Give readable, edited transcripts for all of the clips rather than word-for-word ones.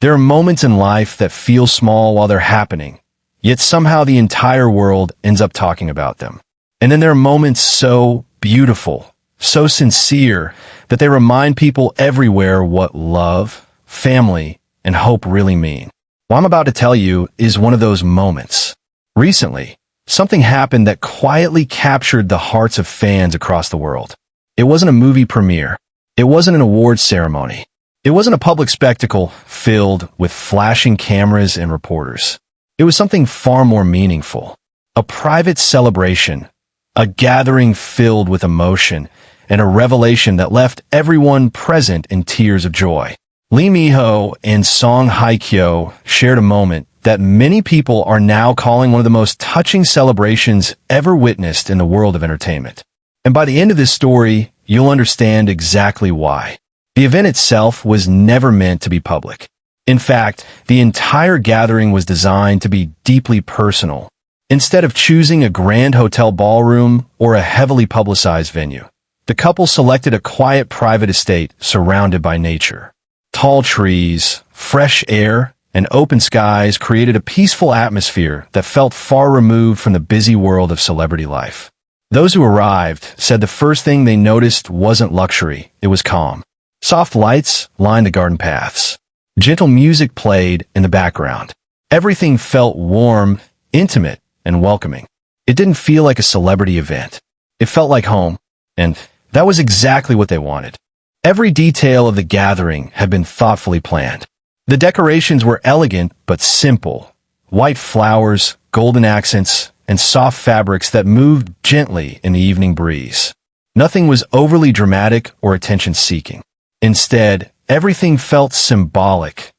There are moments in life that feel small while they're happening, yet somehow the entire world ends up talking about them. And then there are moments so beautiful, so sincere, that they remind people everywhere what love, family, and hope really mean. What I'm about to tell you is one of those moments. Recently, something happened that quietly captured the hearts of fans across the world. It wasn't a movie premiere. It wasn't an awards ceremony. It wasn't a public spectacle filled with flashing cameras and reporters. It was something far more meaningful. A private celebration, a gathering filled with emotion, and a revelation that left everyone present in tears of joy. Lee Min-ho and Song Hye Kyo shared a moment that many people are now calling one of the most touching celebrations ever witnessed in the world of entertainment. And by the end of this story, you'll understand exactly why. The event itself was never meant to be public. In fact, the entire gathering was designed to be deeply personal. Instead of choosing a grand hotel ballroom or a heavily publicized venue, the couple selected a quiet private estate surrounded by nature. Tall trees, fresh air, and open skies created a peaceful atmosphere that felt far removed from the busy world of celebrity life. Those who arrived said the first thing they noticed wasn't luxury, it was calm. Soft lights lined the garden paths. Gentle music played in the background. Everything felt warm, intimate, and welcoming. It didn't feel like a celebrity event. It felt like home, and that was exactly what they wanted. Every detail of the gathering had been thoughtfully planned. The decorations were elegant but simple. White flowers, golden accents, and soft fabrics that moved gently in the evening breeze. Nothing was overly dramatic or attention-seeking. Instead, everything felt symbolic,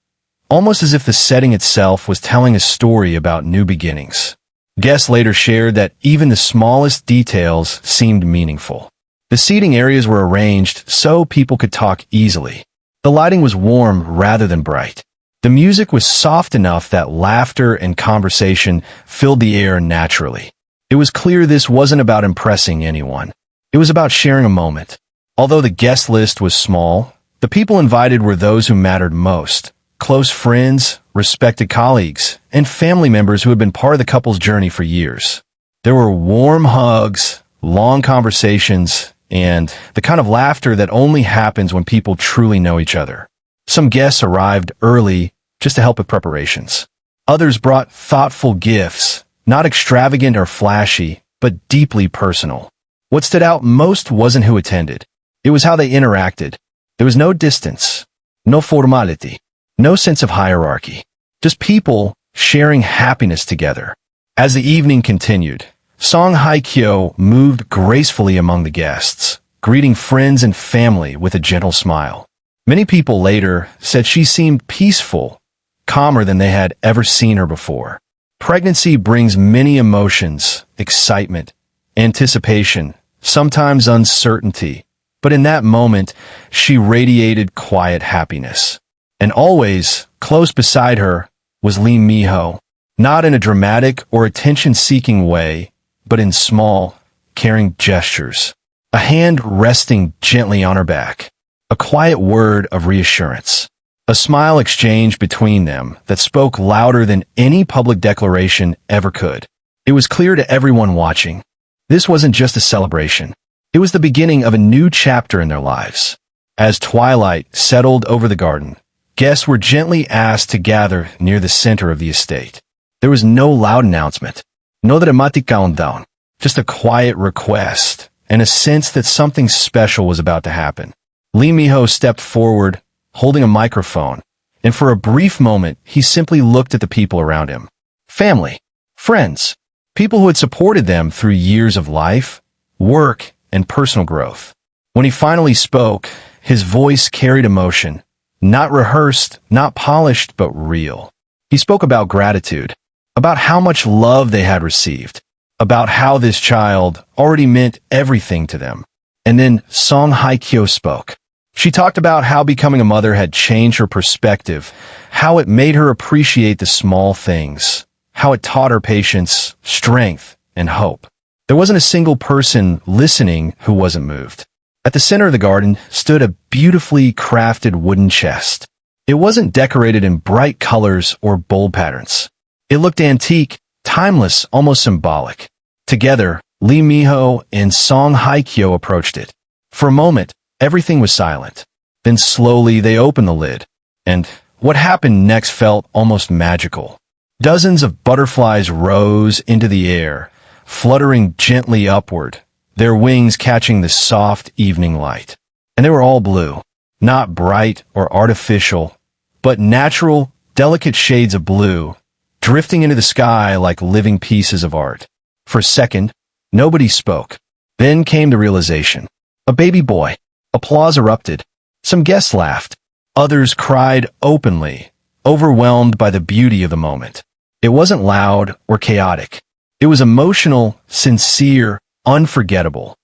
almost as if the setting itself was telling a story about new beginnings. Guests later shared that even the smallest details seemed meaningful. The seating areas were arranged so people could talk easily. The lighting was warm rather than bright. The music was soft enough that laughter and conversation filled the air naturally. It was clear this wasn't about impressing anyone. It was about sharing a moment. Although the guest list was small, the people invited were those who mattered most. Close friends, respected colleagues, and family members who had been part of the couple's journey for years. There were warm hugs, long conversations, and the kind of laughter that only happens when people truly know each other. Some guests arrived early just to help with preparations. Others brought thoughtful gifts, not extravagant or flashy, but deeply personal. What stood out most wasn't who attended. It was how they interacted. There was no distance, no formality, no sense of hierarchy. Just people sharing happiness together. As the evening continued, Song Hye Kyo moved gracefully among the guests, greeting friends and family with a gentle smile. Many people later said she seemed peaceful, calmer than they had ever seen her before. Pregnancy brings many emotions, excitement, anticipation, sometimes uncertainty, but in that moment, she radiated quiet happiness. And always, close beside her, was Lee Min-ho, not in a dramatic or attention-seeking way, but in small, caring gestures. A hand resting gently on her back. A quiet word of reassurance. A smile exchanged between them that spoke louder than any public declaration ever could. It was clear to everyone watching. This wasn't just a celebration. It was the beginning of a new chapter in their lives. As twilight settled over the garden, guests were gently asked to gather near the center of the estate. There was no loud announcement. No dramatic countdown. Just a quiet request and a sense that something special was about to happen. Lee Min-ho stepped forward, holding a microphone, and for a brief moment, he simply looked at the people around him. Family, friends, people who had supported them through years of life, work, and personal growth. When he finally spoke, his voice carried emotion, not rehearsed, not polished, but real. He spoke about gratitude, about how much love they had received, about how this child already meant everything to them. And then Song Hye Kyo spoke. She talked about how becoming a mother had changed her perspective, how it made her appreciate the small things, how it taught her patience, strength, and hope. There wasn't a single person listening who wasn't moved. At the center of the garden stood a beautifully crafted wooden chest. It wasn't decorated in bright colors or bold patterns. It looked antique, timeless, almost symbolic. Together, Lee Miho and Song Hye Kyo approached it. For a moment, everything was silent. Then slowly they opened the lid. And what happened next felt almost magical. Dozens of butterflies rose into the air, fluttering gently upward, their wings catching the soft evening light. And they were all blue, not bright or artificial, but natural, delicate shades of blue, drifting into the sky like living pieces of art. For a second, nobody spoke. Then came the realization. A baby boy. Applause erupted. Some guests laughed. Others cried openly, overwhelmed by the beauty of the moment. It wasn't loud or chaotic. It was emotional, sincere, unforgettable.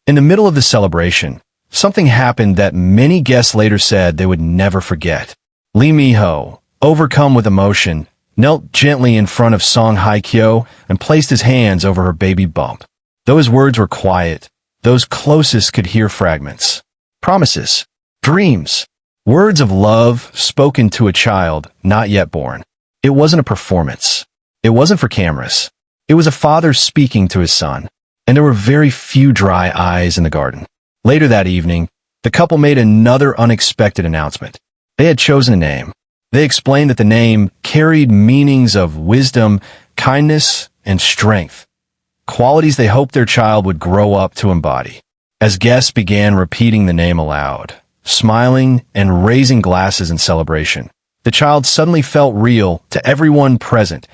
In the middle of the celebration, something happened that many guests later said they would never forget. Lee Miho, overcome with emotion, knelt gently in front of Song Hye Kyo and placed his hands over her baby bump. Though his words were quiet, those closest could hear fragments. Promises. Dreams. Words of love spoken to a child not yet born. It wasn't a performance. It wasn't for cameras. It was a father speaking to his son. And there were very few dry eyes in the garden. Later that evening, the couple made another unexpected announcement. They had chosen a name. They explained that the name carried meanings of wisdom, kindness, and strength, qualities they hoped their child would grow up to embody. As guests began repeating the name aloud, smiling and raising glasses in celebration, the child suddenly felt real to everyone present,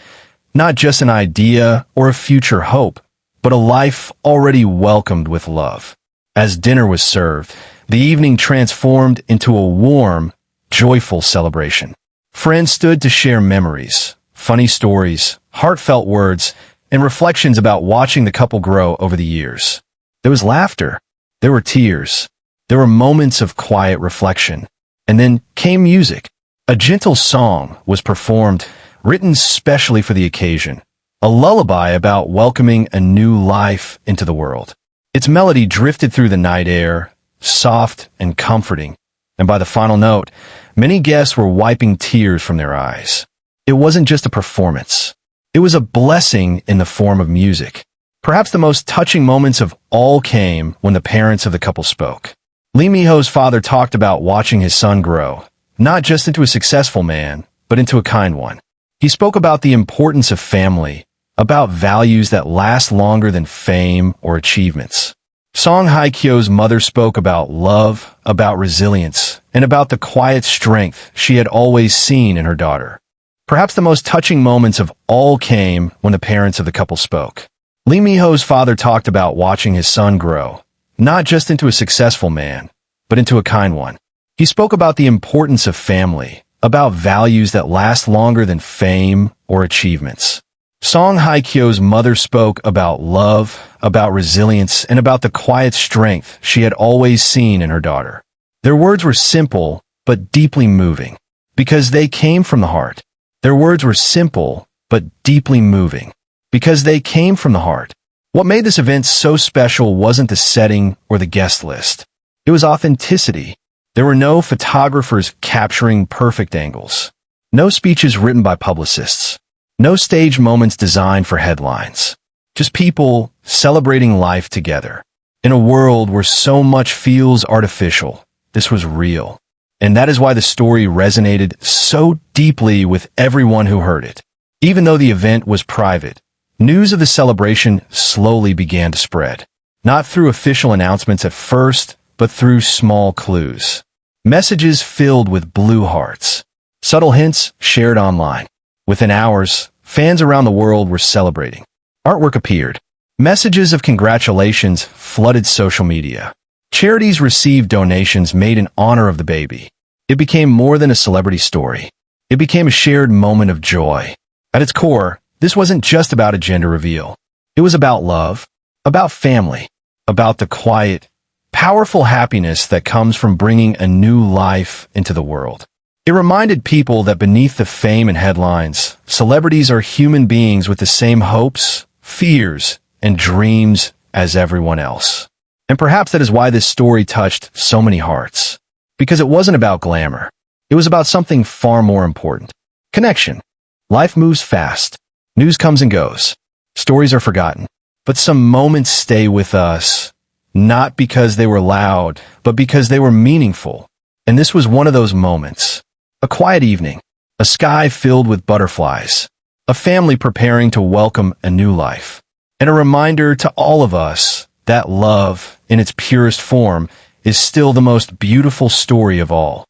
not just an idea or a future hope, but a life already welcomed with love. As dinner was served, the evening transformed into a warm, joyful celebration. Friends stood to share memories, funny stories, heartfelt words, and reflections about watching the couple grow over the years. There was laughter. There were tears. There were moments of quiet reflection. And then came music. A gentle song was performed, written specially for the occasion. A lullaby about welcoming a new life into the world. Its melody drifted through the night air, soft and comforting. And by the final note, many guests were wiping tears from their eyes. It wasn't just a performance. It was a blessing in the form of music. Perhaps the most touching moments of all came when the parents of the couple spoke. Lee Miho's father talked about watching his son grow, not just into a successful man, but into a kind one. He spoke about the importance of family, about values that last longer than fame or achievements. Song Hye Kyo's mother spoke about love, about resilience, and about the quiet strength she had always seen in her daughter. Perhaps the most touching moments of all came when the parents of the couple spoke. Lee Miho's father talked about watching his son grow, not just into a successful man, but into a kind one. He spoke about the importance of family, about values that last longer than fame or achievements. Song Hye Kyo's mother spoke about love, about resilience, and about the quiet strength she had always seen in her daughter. Their words were simple, but deeply moving, because they came from the heart. Their words were simple, but deeply moving, because they came from the heart. What made this event so special wasn't the setting or the guest list. It was authenticity. There were no photographers capturing perfect angles, no speeches written by publicists, no stage moments designed for headlines. Just people celebrating life together. In a world where so much feels artificial, this was real. And that is why the story resonated so deeply with everyone who heard it. Even though the event was private, news of the celebration slowly began to spread. Not through official announcements at first, but through small clues. Messages filled with blue hearts. Subtle hints shared online. Within hours, fans around the world were celebrating. Artwork appeared. Messages of congratulations flooded social media. Charities received donations made in honor of the baby. It became more than a celebrity story. It became a shared moment of joy. At its core, this wasn't just about a gender reveal. It was about love, about family, about the quiet, powerful happiness that comes from bringing a new life into the world. It reminded people that beneath the fame and headlines, celebrities are human beings with the same hopes, fears, and dreams as everyone else. And perhaps that is why this story touched so many hearts. Because it wasn't about glamour. It was about something far more important. Connection. Life moves fast. News comes and goes. Stories are forgotten. But some moments stay with us, not because they were loud, but because they were meaningful. And this was one of those moments. A quiet evening. A sky filled with butterflies. A family preparing to welcome a new life. And a reminder to all of us that love, in its purest form, is still the most beautiful story of all.